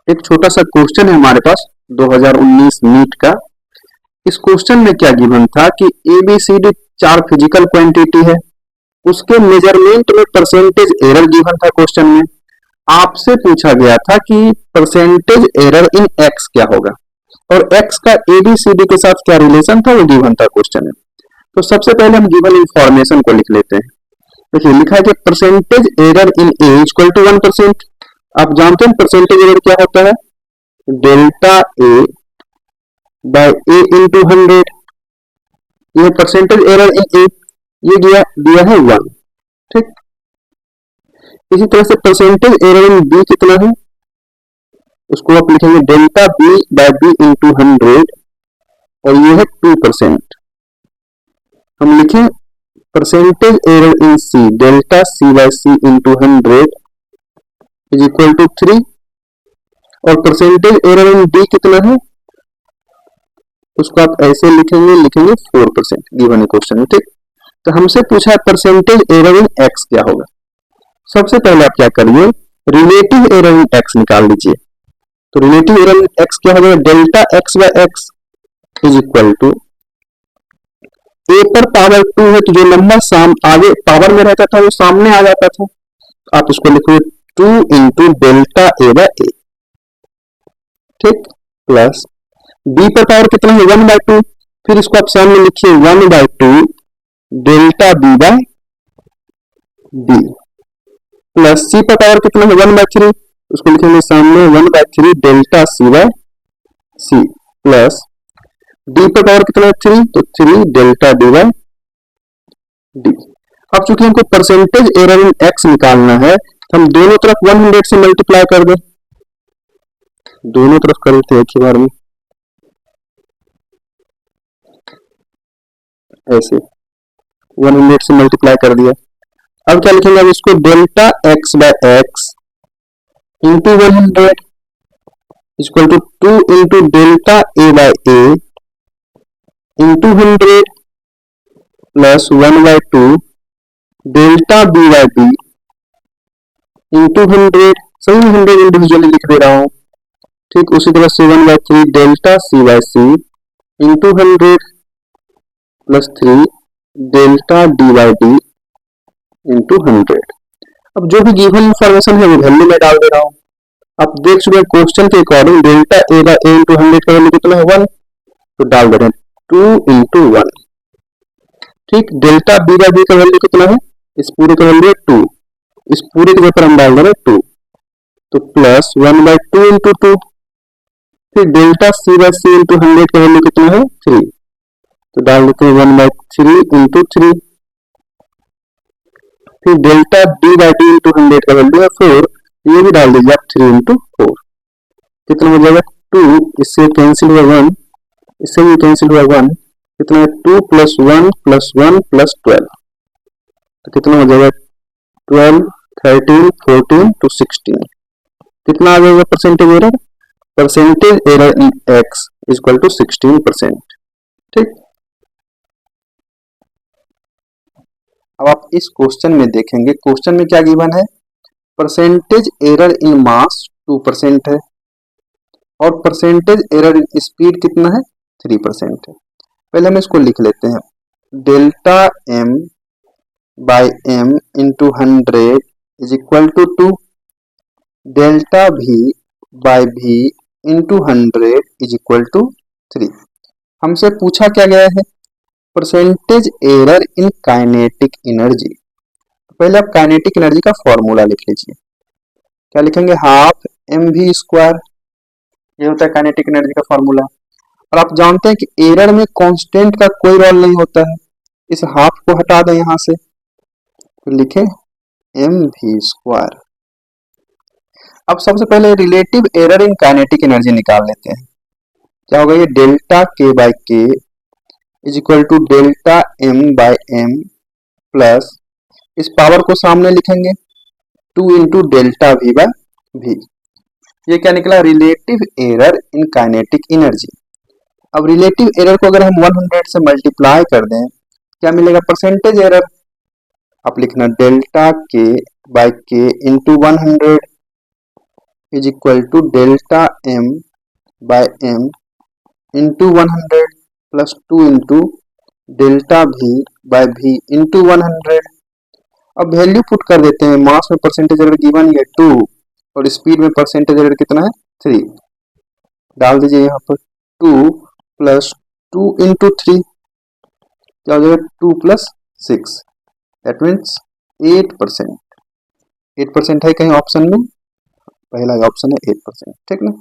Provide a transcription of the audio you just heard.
एक छोटा सा क्वेश्चन है हमारे पास 2019 नीट का। इस क्वेश्चन में क्या गिवन था कि ABCD चार फिजिकल क्वांटिटी है, उसके मेजरमेंट में परसेंटेज एरर गिवन था। क्वेश्चन में आपसे पूछा गया था कि परसेंटेज एरर इन एक्स क्या होगा और एक्स का ABCD के साथ क्या रिलेशन था, वो गिवन था क्वेश्चन में। तो सबसे पहले हम गिवन इंफॉर्मेशन को लिख लेते हैं। देखिए लिखा है कि percentage error in A equal to 1%। आप जानते हैं परसेंटेज एरर क्या होता है, delta A by A into 100। ये परसेंटेज एरर इन ए, ये दिया है 1। ठीक, इसी तरह से परसेंटेज एरर इन बी कितना है, उसको आप लिखेंगे delta B by B into 100 और ये है 2%। हम लिखें percentage error in C delta C by C into 100 is equal to 3 और परसेंटेज एरर इन डी कितना है, उसको आप ऐसे लिखेंगे 4% गिवन क्वेश्चन में। ठीक, तो हमसे पूछा है परसेंटेज एरर इन एक्स क्या होगा। सबसे पहले आप क्या करिए, रिलेटिव एरर इन एक्स निकाल लीजिए। तो रिलेटिव एरर इन एक्स क्या होगा, delta X by X is equal to A पर पावर 2 है तो जो नंबर आगे पावर में रहता था वो सामने आ जाता था। आप इसको लिखोगे 2 इंटू डेल्टा ए बाय ए। ठीक, प्लस बी पर पावर कितना है 1/2, फिर इसको आप सामने लिखिए 1/2 delta B by B, plus C पर पावर कितना है 1/3, उसको लिखेंगे सामने 1/3 delta C by C, plus D पर पावर कितना है 3 तो 3 डेल्टा डी बाय डी। अब चूंकि हमको परसेंटेज एरर इन एक्स निकालना है तो हम दोनों तरफ 100 से मल्टीप्लाई कर दें। दोनों तरफ कर देते हैं एक ही बार में, ऐसे 100 से मल्टीप्लाई कर दिया। अब क्या लिखेंगे, अब इसको delta X by X into 100 equal to 2 into delta A by A into 100 plus 1/2 delta B by B into 100। सही 100 इंडिविजुअली लिख दे रहा हूं। ठीक, उसी तरह से 1/3 delta C by C into 100 plus 3 delta D by D into 100। अब जो भी गिवन इंफॉर्मेशन है वो वैल्यू में डाल दे रहा हूं। आप देख चुके क्वेश्चन के according delta A by A into 100 का वैल्यू कितना है 1, तो डाल दे रहे हैं 2 इंटू 1। ठीक, डेल्टा बी बाय बी का वैल्यू कितना है, इस पूरे का वैल्यू है 2, इस पूरे के ऊपर हम डाल दे रहे हैं 2, तो प्लस 1/2 इंटू 2, फिर delta C by C into 100 का वैल्यू कितना है 3, तो डाल देते हैं 1/3 इंटू 3, फिर delta D by D into 100 का वैल्यू है 4, ये भी डाल दीजिए आप 3 इंटू 4, कितना हो जाएगा 2, इससे कैंसिल हुआ 1, इससे भी कैंसिल हुआ 1, कितना है 2 प्लस 1 प्लस 1 प्लस 12, तो कितना हो जाएगा 12 13 14 to 16। कितना आ जाएगा percentage error, percentage error in X equal to 16%। ठीक, अब आप इस क्वेश्चन में देखेंगे, क्वेश्चन में क्या गिवन है, परसेंटेज एरर इन मास 2% है और परसेंटेज एरर इन स्पीड कितना है 3% है। पहले हम इसको लिख लेते हैं, delta M by M into 100 is equal to 2, delta V by V into 100 is equal to 3। हमसे पूछा क्या गया है, percentage error in kinetic energy. पहले आप काइनेटिक एनर्जी का फॉर्मूला लिख लीजिए। क्या लिखेंगे, हाफ mv स्क्वायर, ये होता है काइनेटिक एनर्जी का फॉर्मूला। और आप जानते हैं कि एरर में कांस्टेंट का कोई रोल नहीं होता है, इस हाफ को हटा दें यहां से, तो लिखें mv स्क्वायर। अब सबसे पहले relative error in kinetic energy निकाल लेते हैं। क्या होगा, ये delta K by K is equal to delta M by M plus इस पावर को सामने लिखेंगे 2 into delta V by V. ये क्या निकला, relative error in kinetic energy. अब रिलेटिव एरर को अगर हम 100 से मल्टीप्लाई कर दें क्या मिलेगा, परसेंटेज एरर। आप लिखना delta K by K into 100 is equal to delta M by M into 100 plus 2 into delta V by V into 100। अब वैल्यू पुट कर देते हैं। मास में परसेंटेज एरर गिवन है 2 और स्पीड में परसेंटेज एरर कितना है 3। डाल दीजिए यहाँ पर 2 प्लस 2 इंटू 3 क्या हो जाएगा 2 प्लस 6 दैट मीन्स 8%। 8% है कहीं ऑप्शन में, पहला ऑप्शन है 8%, ठीक ना।